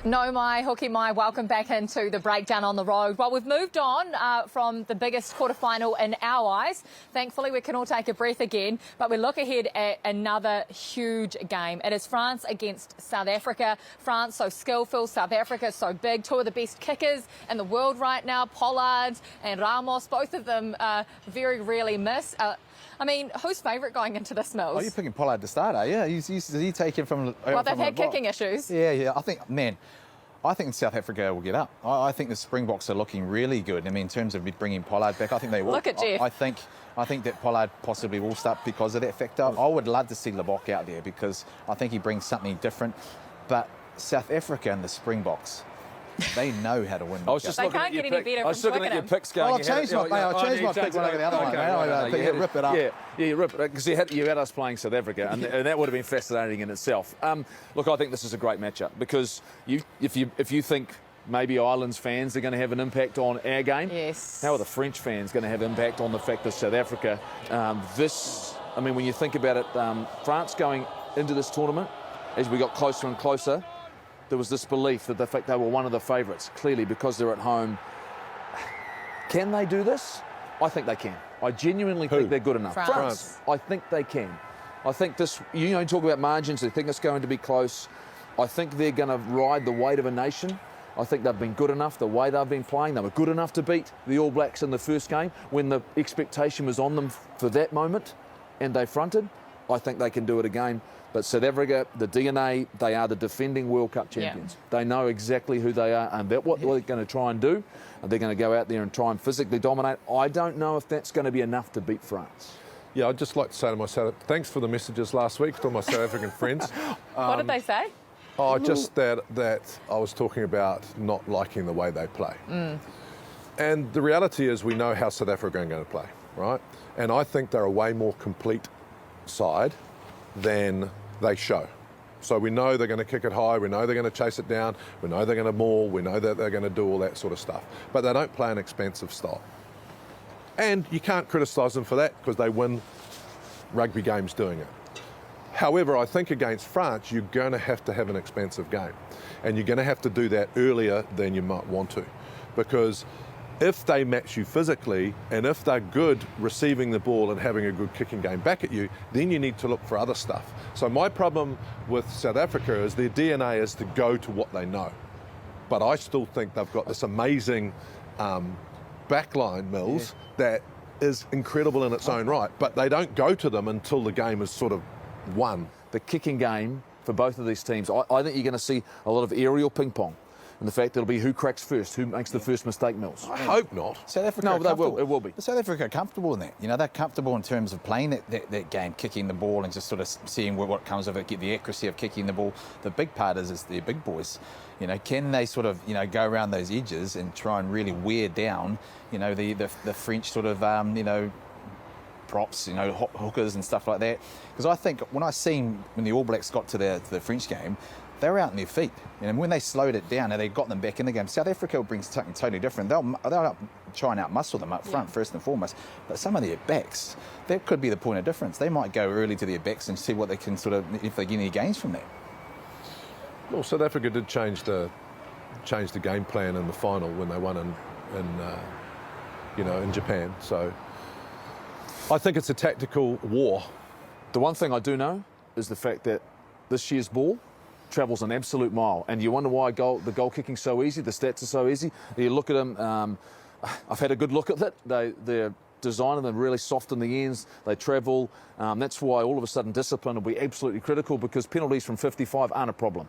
No mai, hoki mai, welcome back into the breakdown on the road. Well, we've moved on from the biggest quarterfinal in our eyes. Thankfully, we can all take a breath again, but we look ahead at another huge game. It is France against South Africa. France so skillful, South Africa so big. Two of the best kickers in the world right now, Pollard and Ramos, both of them very rarely miss. I mean, who's favourite going into this, Mills? Oh, you're picking Pollard to start, are you? He's taken from... Well, they've had kicking issues. Yeah. I think South Africa will get up. I think the Springboks are looking really good. I mean, in terms of bringing Pollard back, I think they will. Look at Jeff. I think that Pollard possibly will start because of that factor. I would love to see Lebok out there because I think he brings something different. But South Africa and the Springboks, they know how to win. They can't get any better. I was looking at your picks going. Well, I changed my pick when I got the other one. You rip it up. Yeah, you rip it because you had us playing South Africa, and that would have been fascinating in itself. Look, I think this is a great matchup because if you think maybe Ireland's fans are going to have an impact on our game, yes. How are the French fans going to have impact on the fact that South Africa? I mean, when you think about it, France going into this tournament, as we got closer and closer, there was this belief that the fact they were one of the favourites, clearly because they're at home. Can they do this? I think they can. I genuinely think they're good enough. France. I think they can. I think this, talk about margins, they think it's going to be close. I think they're going to ride the weight of a nation. I think they've been good enough, the way they've been playing. They were good enough to beat the All Blacks in the first game when the expectation was on them for that moment and they fronted. I think they can do it again. But South Africa, the DNA, they are the defending World Cup champions. Yeah. They know exactly who they are and what they're going to try and do. And they're going to go out there and try and physically dominate. I don't know if that's going to be enough to beat France. Yeah, I'd just like to say to myself, thanks for the messages last week to all my South African friends. What did they say? Oh, just that I was talking about not liking the way they play. And the reality is we know how South Africa are going to play, right? And I think they're a way more complete side than they show. So we know they're going to kick it high, we know they're going to chase it down, we know they're going to maul, we know that they're going to do all that sort of stuff. But they don't play an expensive style. And you can't criticise them for that because they win rugby games doing it. However, I think against France, you're going to have an expensive game. And you're going to have to do that earlier than you might want to. Because if they match you physically, and if they're good receiving the ball and having a good kicking game back at you, then you need to look for other stuff. So my problem with South Africa is their DNA is to go to what they know. But I still think they've got this amazing backline, Mills, that is incredible in its own right. But they don't go to them until the game is sort of won. The kicking game for both of these teams, I think you're going to see a lot of aerial ping pong. And the fact that it'll be who cracks first, who makes the first mistake, Mills. I hope not. South Africa No, they will. It will be. South Africa are comfortable in that. They're comfortable in terms of playing that game, kicking the ball and just sort of seeing what comes of it, get the accuracy of kicking the ball. The big part is the big boys. Can they sort of, go around those edges and try and really wear down, the French sort of, props, hookers and stuff like that. Because I think when the All Blacks got to the French game, they were out on their feet. And when they slowed it down and they got them back in the game, South Africa brings something totally different. They'll try and outmuscle them up front first and foremost. But some of their backs, that could be the point of difference. They might go early to their backs and see what they can sort of, if they get any gains from that. Well, South Africa did change the game plan in the final when they won in Japan. So I think it's a tactical war. The one thing I do know is the fact that this year's ball travels an absolute mile, and you wonder why the goal kicking's so easy, the stats are so easy. You look at them, I've had a good look at it. They're designing them really soft in the ends, they travel. That's why all of a sudden discipline will be absolutely critical, because penalties from 55 aren't a problem.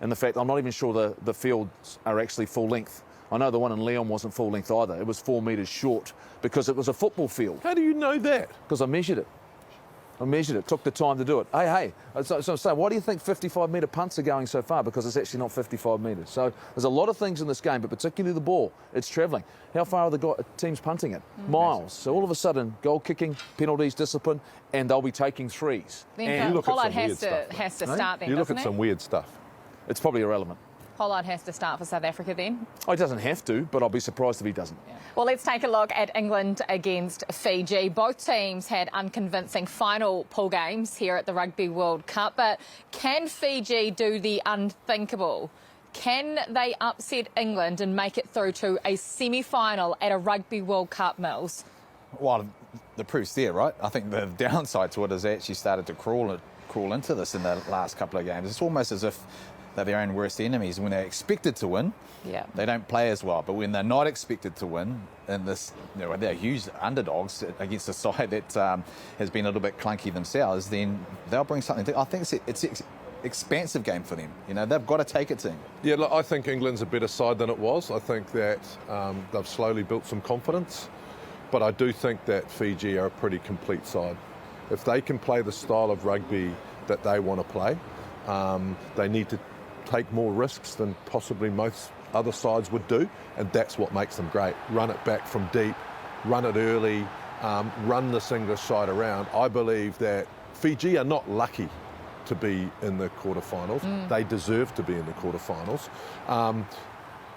And the fact, I'm not even sure the fields are actually full length. I know the one in Leon wasn't full length either. It was 4 metres short because it was a football field. How do you know that? Because I measured it. Took the time to do it. Hey, so I'm saying, why do you think 55-metre punts are going so far? Because it's actually not 55 metres. So there's a lot of things in this game, but particularly the ball, it's travelling. How far are the teams punting it? Miles. So all of a sudden, goal kicking, penalties, discipline, and they'll be taking threes. Then Pollard has to start then, You look at doesn't some weird stuff. It's probably irrelevant. Pollard has to start for South Africa then? Oh, he doesn't have to, but I'll be surprised if he doesn't. Yeah. Well, let's take a look at England against Fiji. Both teams had unconvincing final pool games here at the Rugby World Cup, but can Fiji do the unthinkable? Can they upset England and make it through to a semi-final at a Rugby World Cup, Mills? Well, the proof's there, right? I think the downside to it is they actually started to crawl into this in the last couple of games. It's almost as if they're their own worst enemies. When they're expected to win, they don't play as well. But when they're not expected to win, and they're huge underdogs against a side that has been a little bit clunky themselves, then they'll bring something. I think it's expansive game for them. They've got to take it to him. Yeah, look, I think England's a better side than it was. I think that they've slowly built some confidence, but I do think that Fiji are a pretty complete side. If they can play the style of rugby that they want to play, they need to take more risks than possibly most other sides would do, and that's what makes them great. Run it back from deep, run it early, run this English side around. I believe that Fiji are not lucky to be in the quarterfinals. They deserve to be in the quarterfinals.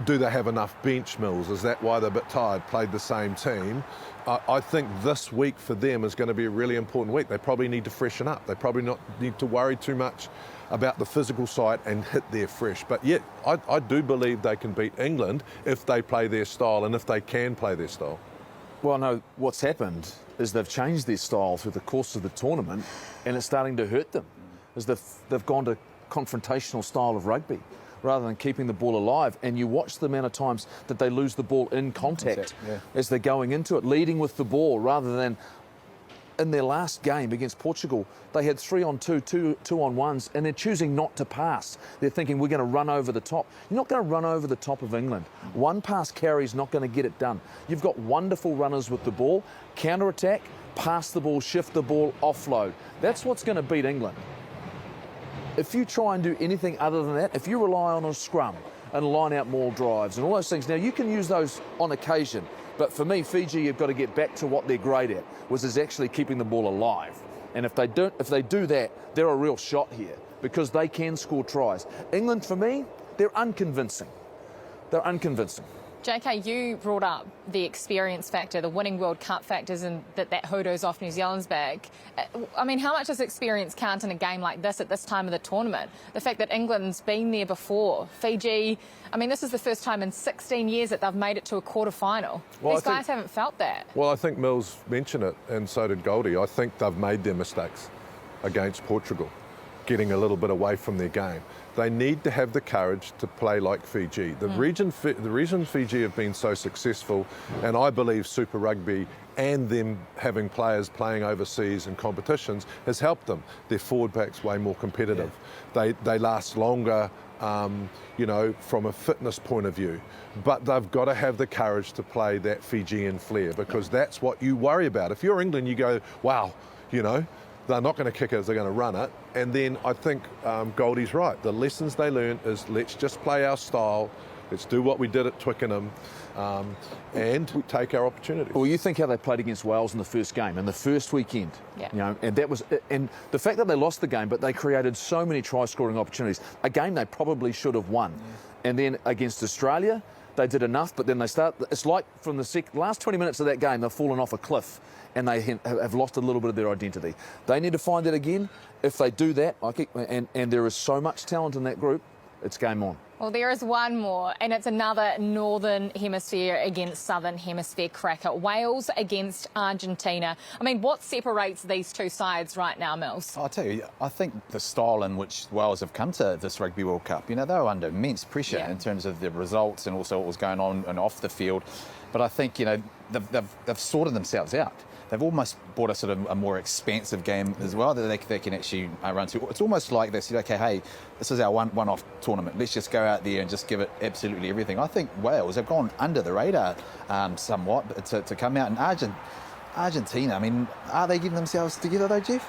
Do they have enough bench, Mills? Is that why they're a bit tired? Played the same team. I think this week for them is going to be a really important week. They probably need to freshen up. They probably not need to worry too much about the physical side and hit there fresh. But yet, I do believe they can beat England if they play their style and if they can play their style. Well, no, what's happened is they've changed their style through the course of the tournament, and it's starting to hurt them. As they've gone to confrontational style of rugby rather than keeping the ball alive. And you watch the amount of times that they lose the ball in contact as they're going into it, leading with the ball rather than in their last game against Portugal. They had 3-on-2, 2-on-1s, and they're choosing not to pass. They're thinking, we're going to run over the top. You're not going to run over the top of England. One pass carry is not going to get it done. You've got wonderful runners with the ball, counter-attack, pass the ball, shift the ball, offload. That's what's going to beat England. If you try and do anything other than that, if you rely on a scrum and line out more drives and all those things, now you can use those on occasion, but for me, Fiji have got to get back to what they're great at, which is actually keeping the ball alive. And if they do that, they're a real shot here because they can score tries. England, for me, they're unconvincing. They're unconvincing. JK, you brought up the experience factor, the winning World Cup factors, and that hoodoo's off New Zealand's bag. I mean, how much does experience count in a game like this at this time of the tournament? The fact that England's been there before. Fiji, I mean, this is the first time in 16 years that they've made it to a quarter-final. Well, these guys haven't felt that. Well, I think Mills mentioned it, and so did Goldie. I think they've made their mistakes against Portugal, getting a little bit away from their game. They need to have the courage to play like Fiji. The reason Fiji have been so successful, and I believe Super Rugby and them having players playing overseas in competitions has helped them. Their forward pack's way more competitive. Yeah. They last longer, from a fitness point of view. But they've got to have the courage to play that Fijian flair, because that's what you worry about. If you're England, you go, wow, they're not going to kick it, they're going to run it. And then I think Goldie's right. The lessons they learn is let's just play our style, let's do what we did at Twickenham, and take our opportunities. Well, you think how they played against Wales in the first game, in the first weekend. And that was, and the fact that they lost the game, but they created so many try-scoring opportunities. A game they probably should have won. And then against Australia, they did enough, but then it's like from the last 20 minutes of that game, they've fallen off a cliff and they have lost a little bit of their identity. They need to find it again. If they do that, and there is so much talent in that group, it's game on. Well, there is one more, and it's another Northern Hemisphere against Southern Hemisphere cracker. Wales against Argentina. I mean, what separates these two sides right now, Mills? I'll tell you, I think the style in which Wales have come to this Rugby World Cup, they were under immense pressure in terms of the results and also what was going on and off the field. But I think, they've sorted themselves out. They've almost brought a sort of a more expansive game as well that they can actually run to. It's almost like they said, okay, hey, this is our one-off tournament. Let's just go out there and just give it absolutely everything. I think Wales have gone under the radar somewhat to come out. And Argentina, I mean, are they getting themselves together though, Jeff?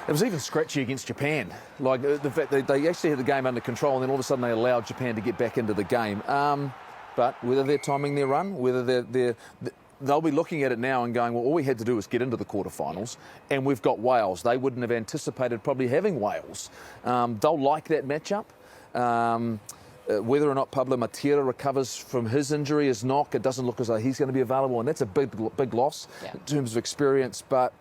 It was even scratchy against Japan. Like the fact that they actually had the game under control and then all of a sudden they allowed Japan to get back into the game. But whether they're timing their run, whether they'll be looking at it now and going, well, all we had to do was get into the quarterfinals, and we've got Wales. They wouldn't have anticipated probably having Wales. They'll like that matchup. Whether or not Pablo Matera recovers from his injury, his knock, it doesn't look as though he's going to be available, and that's a big loss in terms of experience. But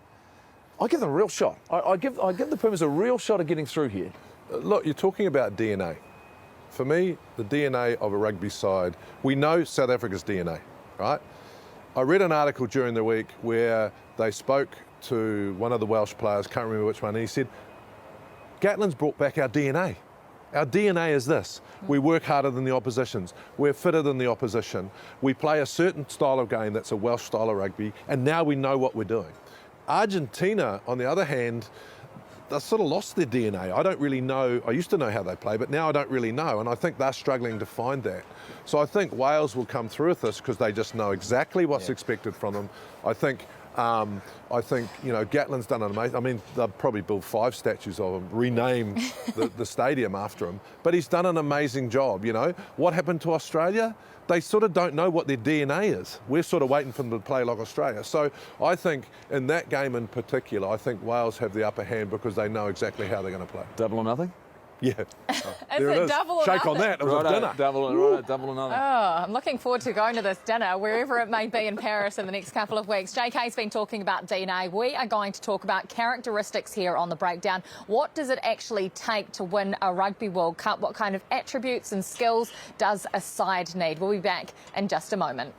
I give them a real shot. I give the Pumas a real shot of getting through here. Look, you're talking about DNA. For me, the DNA of a rugby side, we know South Africa's DNA, right? I read an article during the week where they spoke to one of the Welsh players, can't remember which one, and he said, Gatland's brought back our DNA. Our DNA is this. We work harder than the oppositions. We're fitter than the opposition. We play a certain style of game that's a Welsh style of rugby, and now we know what we're doing. Argentina, on the other hand, they've sort of lost their DNA. I don't really know. I used to know how they play, but now I don't really know, and I think they're struggling to find that. So I think Wales will come through with this because they just know exactly what's expected from them. I think Gatland's done an amazing. I mean, they'll probably build 5 statues of him, rename the stadium after him. But he's done an amazing job. What happened to Australia? They sort of don't know what their DNA is. We're sort of waiting for them to play like Australia. So I think in that game in particular, I think Wales have the upper hand because they know exactly how they're going to play. Double or nothing? Yeah. Is There it it is. double or Shake nothing? on that. It was a dinner. Double or nothing. Oh, I'm looking forward to going to this dinner, wherever it may be in Paris in the next couple of weeks. JK's been talking about DNA. We are going to talk about characteristics here on The Breakdown. What does it actually take to win a Rugby World Cup? What kind of attributes and skills does a side need? We'll be back in just a moment.